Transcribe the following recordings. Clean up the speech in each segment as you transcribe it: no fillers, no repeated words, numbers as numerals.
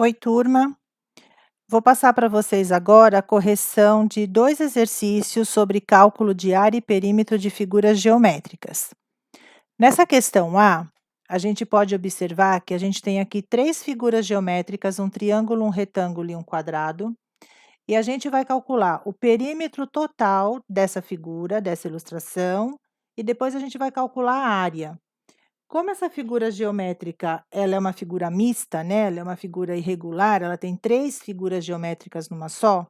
Oi, turma. Vou passar para vocês agora a correção de 2 exercícios sobre cálculo de área e perímetro de figuras geométricas. Nessa questão a gente pode observar que a gente tem aqui 3 figuras geométricas, um triângulo, um retângulo e um quadrado, e a gente vai calcular o perímetro total dessa figura, dessa ilustração, e depois a gente vai calcular a área. Como essa figura geométrica, ela é uma figura mista, né, ela é uma figura irregular, ela tem 3 figuras geométricas numa só,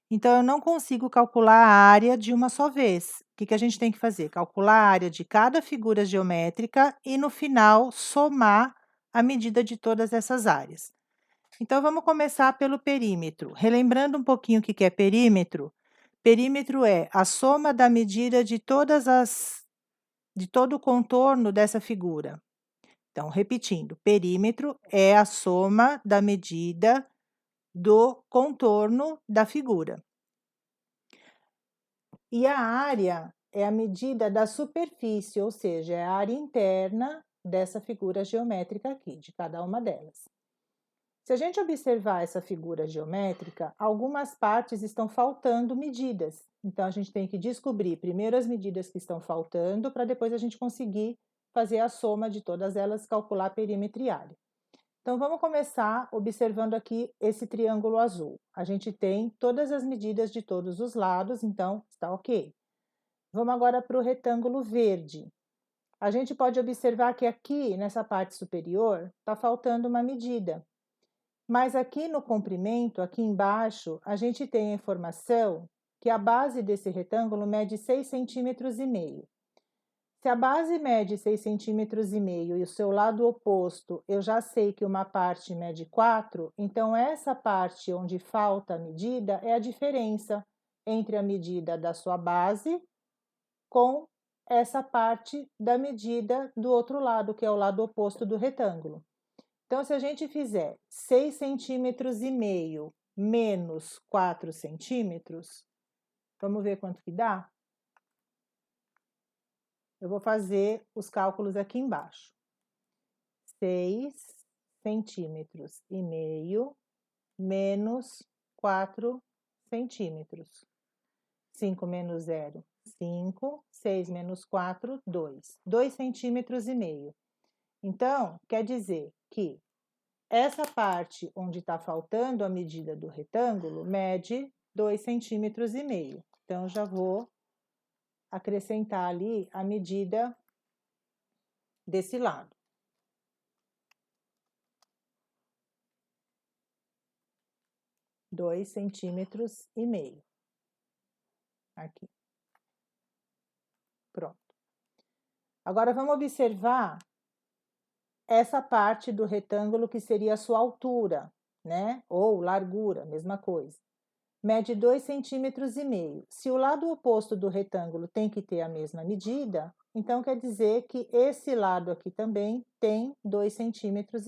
então eu não consigo calcular a área de uma só vez. O que que a gente tem que fazer? Calcular a área de cada figura geométrica e, no final, somar a medida de todas essas áreas. Então, vamos começar pelo perímetro. Relembrando um pouquinho o que que é perímetro, perímetro é a soma da medida de todo o contorno dessa figura. Então, repetindo, perímetro é a soma da medida do contorno da figura. E a área é a medida da superfície, ou seja, é a área interna dessa figura geométrica aqui, de cada uma delas. Se a gente observar essa figura geométrica, algumas partes estão faltando medidas. Então, a gente tem que descobrir primeiro as medidas que estão faltando, para depois a gente conseguir fazer a soma de todas elas, calcular perímetro e área. Então, vamos começar observando aqui esse triângulo azul. A gente tem todas as medidas de todos os lados, então está ok. Vamos agora para o retângulo verde. A gente pode observar que aqui, nessa parte superior, está faltando uma medida. Mas aqui no comprimento, aqui embaixo, a gente tem a informação que a base desse retângulo mede 6,5 cm. Se a base mede 6,5 cm e o seu lado oposto, eu já sei que uma parte mede 4, então essa parte onde falta a medida é a diferença entre a medida da sua base com essa parte da medida do outro lado, que é o lado oposto do retângulo. Então, se a gente fizer 6,5 cm menos 4 centímetros, vamos ver quanto que dá? Eu vou fazer os cálculos aqui embaixo. 6,5 centímetros menos 4 centímetros. 5 menos 0, 5. 6 menos 4, 2. 2,5 centímetros. Então, quer dizer que essa parte onde está faltando a medida do retângulo mede 2,5 centímetros. Então, eu já vou acrescentar ali a medida desse lado. 2,5 centímetros. Aqui. Pronto. Agora, vamos observar essa parte do retângulo que seria a sua altura, né? Ou largura, mesma coisa. Mede 2,5 centímetros. Se o lado oposto do retângulo tem que ter a mesma medida, então quer dizer que esse lado aqui também tem 2,5 centímetros.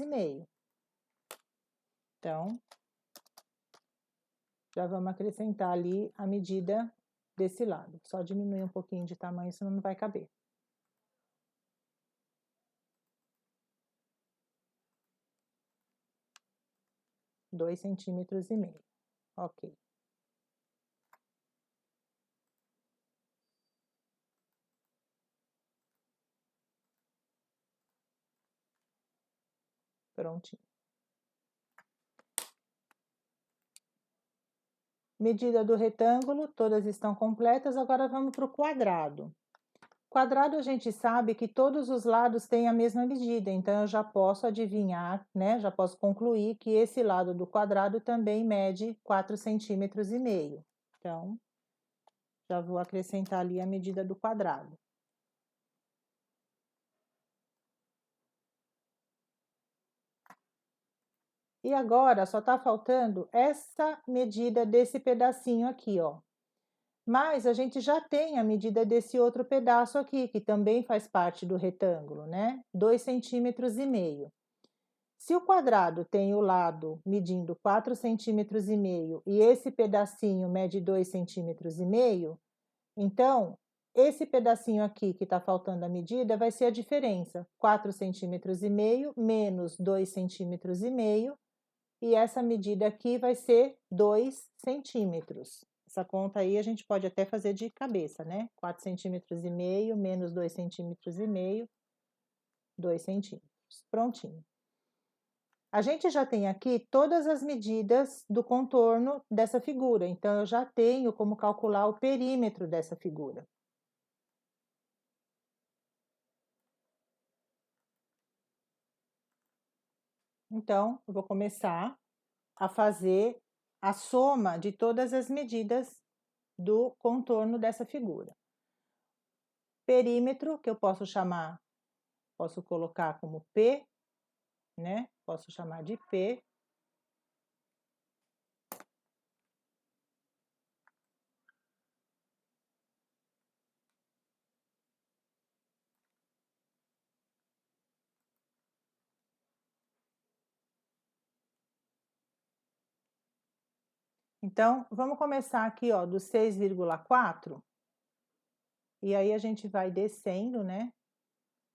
Então, já vamos acrescentar ali a medida desse lado. Só diminuir um pouquinho de tamanho, senão não vai caber. Dois centímetros e meio. Ok. Prontinho. Medida do retângulo, todas estão completas. Agora vamos para o quadrado. Quadrado, a gente sabe que todos os lados têm a mesma medida, então eu já posso adivinhar, né? Já posso concluir que esse lado do quadrado também mede 4,5 centímetros. Então, já vou acrescentar ali a medida do quadrado. E agora só está faltando essa medida desse pedacinho aqui, ó. Mas a gente já tem a medida desse outro pedaço aqui, que também faz parte do retângulo, né? 2,5 centímetros. Se o quadrado tem o lado medindo 4,5 centímetros e esse pedacinho mede 2,5 centímetros, então esse pedacinho aqui que está faltando a medida vai ser a diferença. 4,5 centímetros menos 2,5 centímetros e essa medida aqui vai ser 2 centímetros. Essa conta aí a gente pode até fazer de cabeça, né? 4,5 centímetros menos 2,5 centímetros, 2 centímetros. Prontinho. A gente já tem aqui todas as medidas do contorno dessa figura, então eu já tenho como calcular o perímetro dessa figura. Então, eu vou começar a fazer a soma de todas as medidas do contorno dessa figura. Perímetro, que eu posso colocar como P, né? Posso chamar de P. Então, vamos começar aqui, ó, do 6,4, e aí a gente vai descendo, né,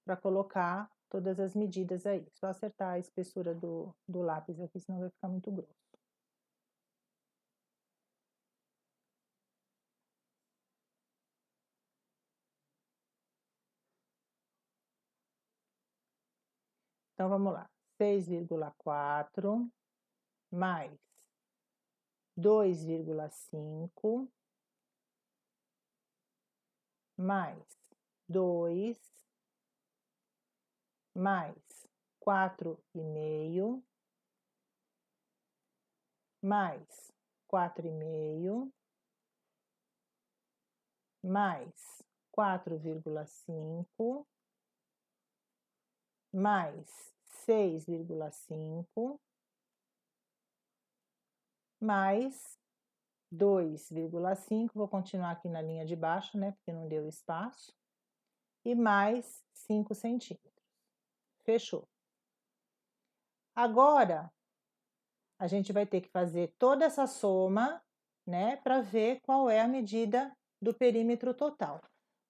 para colocar todas as medidas aí. Só acertar a espessura do lápis aqui, senão vai ficar muito grosso. Então, vamos lá. 6,4 mais 2,5 mais 2 mais 4,5 mais 4,5 mais 4,5 mais 6,5 mais 2,5, vou continuar aqui na linha de baixo, né, porque não deu espaço, e mais 5 centímetros. Fechou. Agora, a gente vai ter que fazer toda essa soma, né, para ver qual é a medida do perímetro total.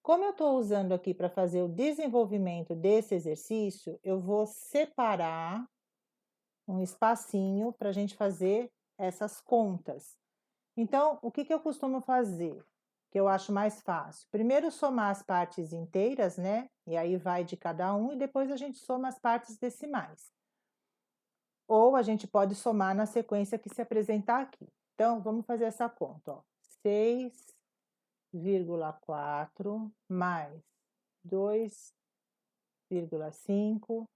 Como eu estou usando aqui para fazer o desenvolvimento desse exercício, eu vou separar um espacinho para a gente fazer essas contas. Então, o que eu costumo fazer? Que eu acho mais fácil. Primeiro somar as partes inteiras, né? E aí vai de cada um, e depois a gente soma as partes decimais. Ou a gente pode somar na sequência que se apresentar aqui. Então, vamos fazer essa conta, ó. 6,4 mais 2,5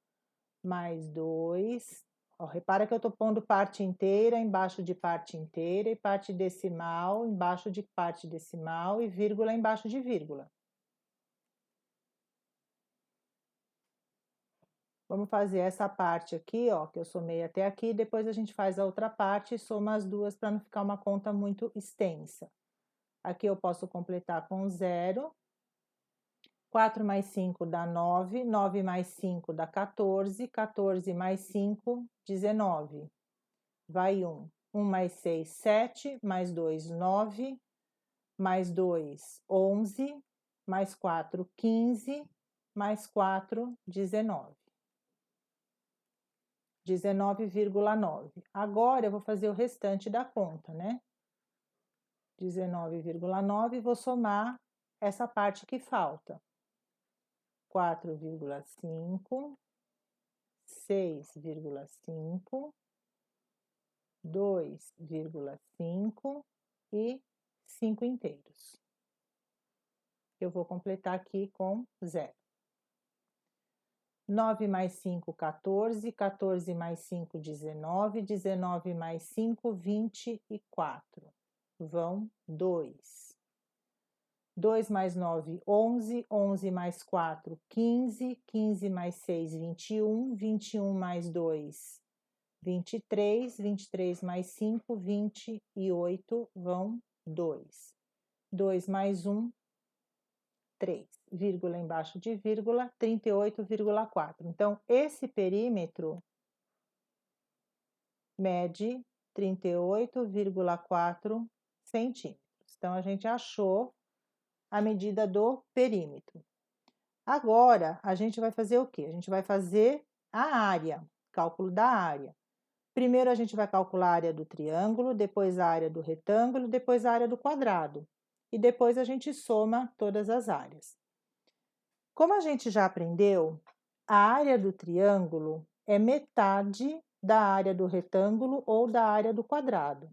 mais 2. Ó, repara que eu estou pondo parte inteira embaixo de parte inteira e parte decimal embaixo de parte decimal e vírgula embaixo de vírgula. Vamos fazer essa parte aqui, ó, que eu somei até aqui, depois a gente faz a outra parte e soma as duas para não ficar uma conta muito extensa. Aqui eu posso completar com 0. 4 mais 5 dá 9, 9 mais 5 dá 14, 14 mais 5, 19. Vai 1. 1 mais 6, 7, mais 2, 9, mais 2, 11, mais 4, 15, mais 4, 19. 19,9. Agora eu vou fazer o restante da conta, né? 19,9, vou somar essa parte que falta. 4,5, 6,5, 2,5 e 5 inteiros. Eu vou completar aqui com 0. 9 mais 5, 14, 14 mais 5, 19, 19 mais 5, 24. Vão 2. 2 mais 9, 11, 11 mais 4, 15, 15 mais 6, 21, 21 mais 2, 23, 23 mais 5, 28, vão 2. 2 mais 1, 3, vírgula embaixo de vírgula, 38,4. Então, esse perímetro mede 38,4 centímetros. Então, a gente achou a medida do perímetro. Agora, a gente vai fazer o quê? A gente vai fazer a área, cálculo da área. Primeiro a gente vai calcular a área do triângulo, depois a área do retângulo, depois a área do quadrado. E depois a gente soma todas as áreas. Como a gente já aprendeu, a área do triângulo é metade da área do retângulo ou da área do quadrado.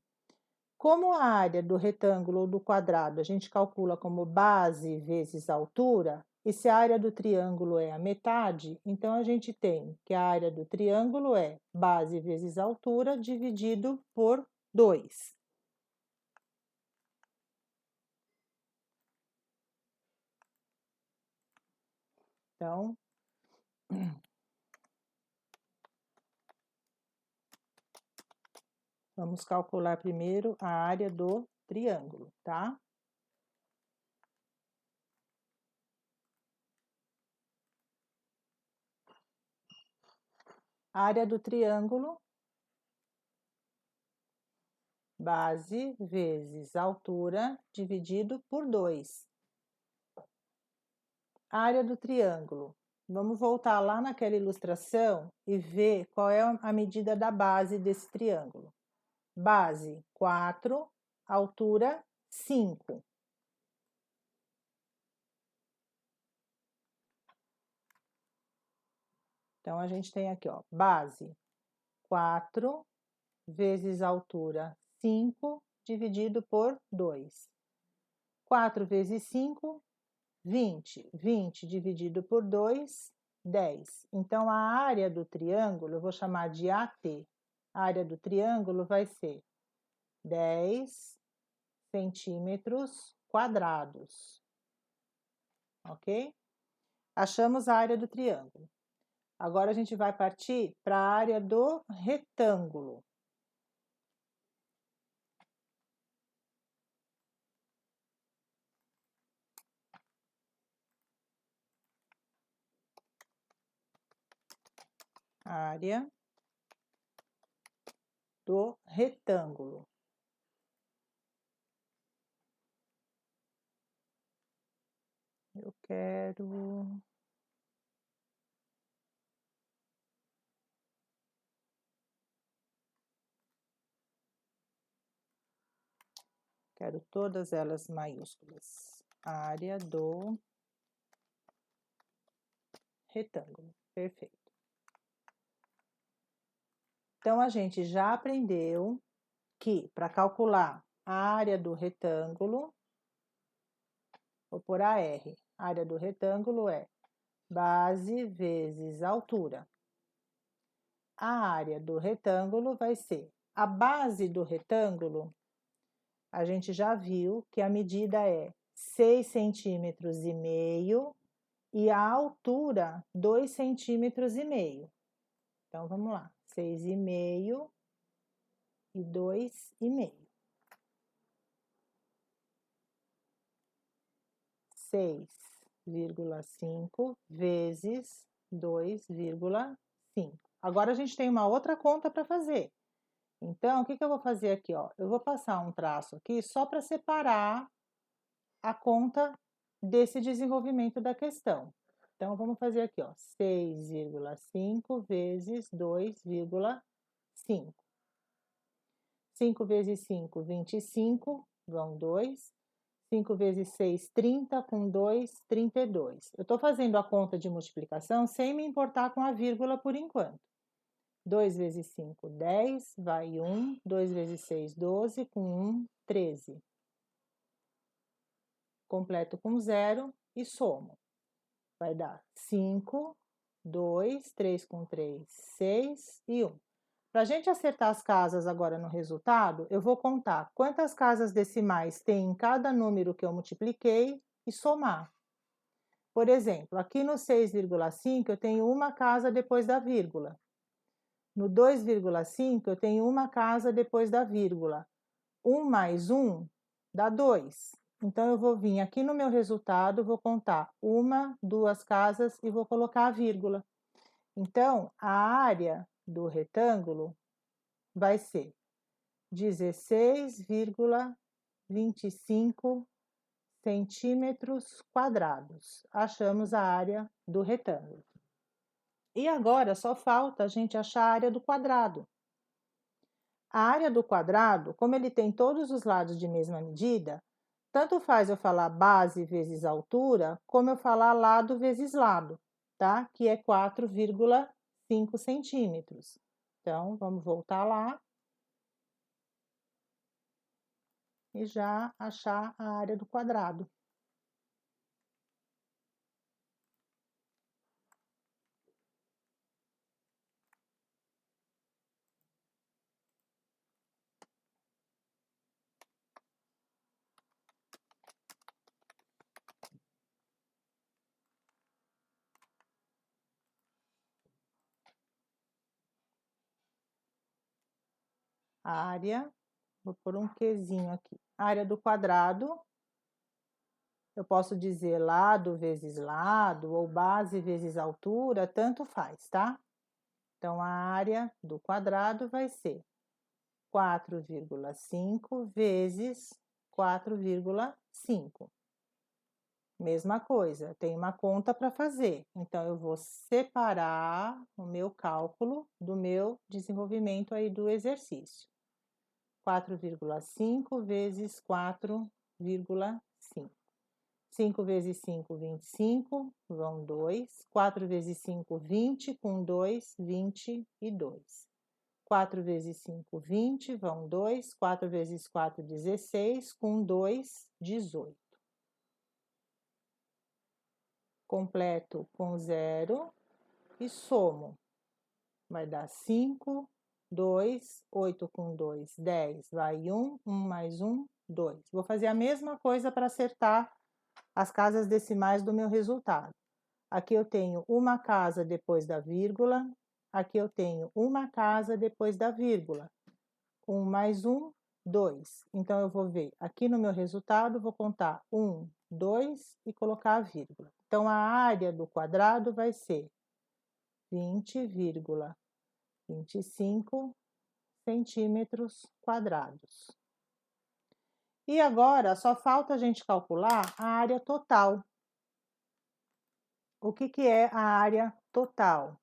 Como a área do retângulo ou do quadrado a gente calcula como base vezes altura, e se a área do triângulo é a metade, então a gente tem que a área do triângulo é base vezes altura dividido por 2. Então, vamos calcular primeiro a área do triângulo, tá? Área do triângulo, base vezes altura dividido por 2. Área do triângulo. Vamos voltar lá naquela ilustração e ver qual é a medida da base desse triângulo. Base 4, altura 5. Então, a gente tem aqui, ó, base 4 vezes altura 5 dividido por 2. 4 vezes 5, 20. 20 dividido por 2, 10. Então, a área do triângulo, eu vou chamar de AT. A área do triângulo vai ser 10 centímetros quadrados. Ok? Achamos a área do triângulo. Agora, a gente vai partir para a área do retângulo. Área do retângulo. Eu quero... Quero todas elas maiúsculas. Área do retângulo. Perfeito. Então, a gente já aprendeu que, para calcular a área do retângulo, vou pôr a R. A área do retângulo é base vezes altura. A área do retângulo vai ser a base do retângulo. A gente já viu que a medida é 6,5 centímetros e a altura 2,5 centímetros. Então, vamos lá. 6,5 e 2,5. 6,5 vezes 2,5. Agora, a gente tem uma outra conta para fazer. Então, o que eu vou fazer aqui, ó? Eu vou passar um traço aqui só para separar a conta desse desenvolvimento da questão. Então, vamos fazer aqui, ó, 6,5 vezes 2,5. 5 vezes 5, 25, vão 2. 5 vezes 6, 30, com 2, 32. Eu estou fazendo a conta de multiplicação sem me importar com a vírgula por enquanto. 2 vezes 5, 10, vai 1. 2 vezes 6, 12, com 1, 13. Completo com 0 e somo. Vai dar 5, 2, 3 com 3, 6 e 1. Para a gente acertar as casas agora no resultado, eu vou contar quantas casas decimais tem em cada número que eu multipliquei e somar. Por exemplo, aqui no 6,5 eu tenho uma casa depois da vírgula. No 2,5 eu tenho uma casa depois da vírgula. 1 mais 1 dá 2. Então, eu vou vir aqui no meu resultado, vou contar 1, 2 casas e vou colocar a vírgula. Então, a área do retângulo vai ser 16,25 centímetros quadrados. Achamos a área do retângulo. E agora, só falta a gente achar a área do quadrado. A área do quadrado, como ele tem todos os lados de mesma medida, tanto faz eu falar base vezes altura, como eu falar lado vezes lado, tá? Que é 4,5 centímetros. Então, vamos voltar lá e já achar a área do quadrado. Área, vou pôr um quezinho aqui. Área do quadrado, eu posso dizer lado vezes lado, ou base vezes altura, tanto faz, tá? Então, a área do quadrado vai ser 4,5 vezes 4,5. Mesma coisa, tem uma conta para fazer. Então, eu vou separar o meu cálculo do meu desenvolvimento aí do exercício. 4,5 vezes 4,5. 5 vezes 5, 25, vão 2. 4 vezes 5, 20, com 2, 22. 4 vezes 5, 20, vão 2. 4 vezes 4, 16, com 2, 18. Completo com 0 e somo. Vai dar 5, 2, 8 com 2, 10, vai 1, 1 mais 1, 2. Vou fazer a mesma coisa para acertar as casas decimais do meu resultado. Aqui eu tenho uma casa depois da vírgula, aqui eu tenho uma casa depois da vírgula. 1 mais 1, 2. Então, eu vou ver aqui no meu resultado, vou contar 1, 2 e colocar a vírgula. Então, a área do quadrado vai ser 20,25 centímetros quadrados. E agora, só falta a gente calcular a área total. O que é a área total?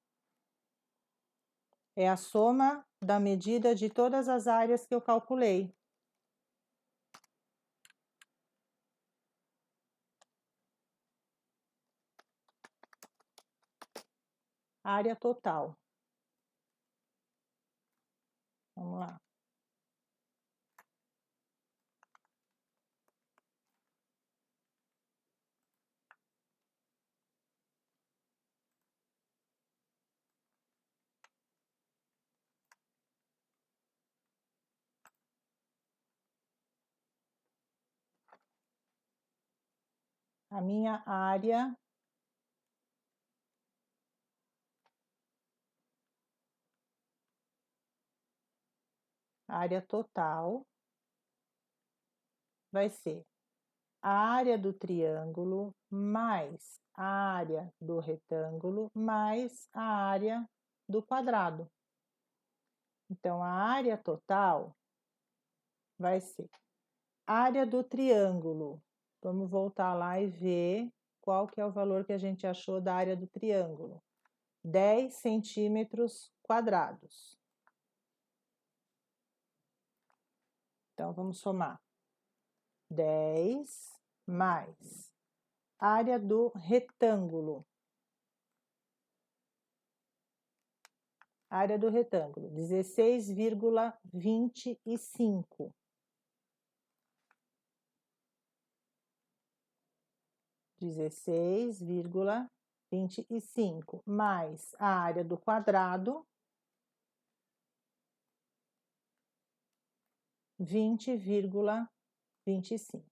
É a soma da medida de todas as áreas que eu calculei. Área total. Vamos lá. A minha área total vai ser a área do triângulo mais a área do retângulo mais a área do quadrado. Então, a área total vai ser área do triângulo. Vamos voltar lá e ver qual que é o valor que a gente achou da área do triângulo. 10 centímetros quadrados. Então, vamos somar. 10 mais área do retângulo. Área do retângulo, 16,25. 16,25 mais a área do quadrado, 20,25.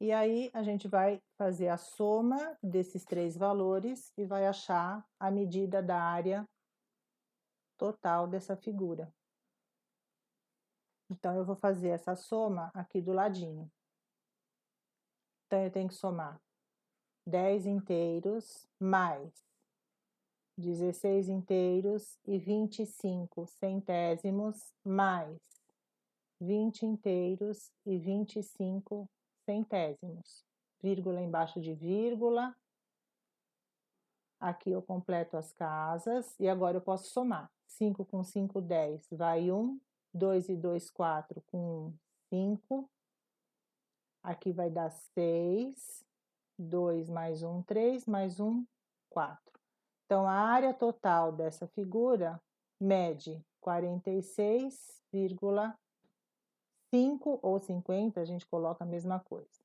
E aí, a gente vai fazer a soma desses três valores e vai achar a medida da área total dessa figura. Então, eu vou fazer essa soma aqui do ladinho. Então, eu tenho que somar 10 inteiros mais 16 inteiros e 25 centésimos mais 20 inteiros e 25 centésimos. vírgula embaixo de vírgula. Aqui eu completo as casas, e agora eu posso somar. 5 com 5, 10, vai 1. 2 e 2, 4, com 1, 5. Aqui vai dar 6. 2 mais 1, 3, mais 1, 4. Então, a área total dessa figura mede 46,5 ou 50, a gente coloca a mesma coisa.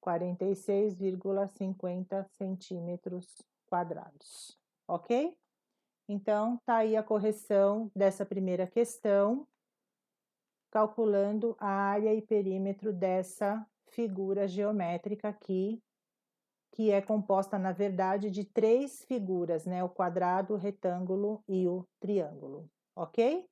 46,50 centímetros quadrados, ok? Então, tá aí a correção dessa primeira questão, calculando a área e perímetro dessa figura geométrica aqui, que é composta, na verdade, de 3 figuras, né? O quadrado, o retângulo e o triângulo, ok?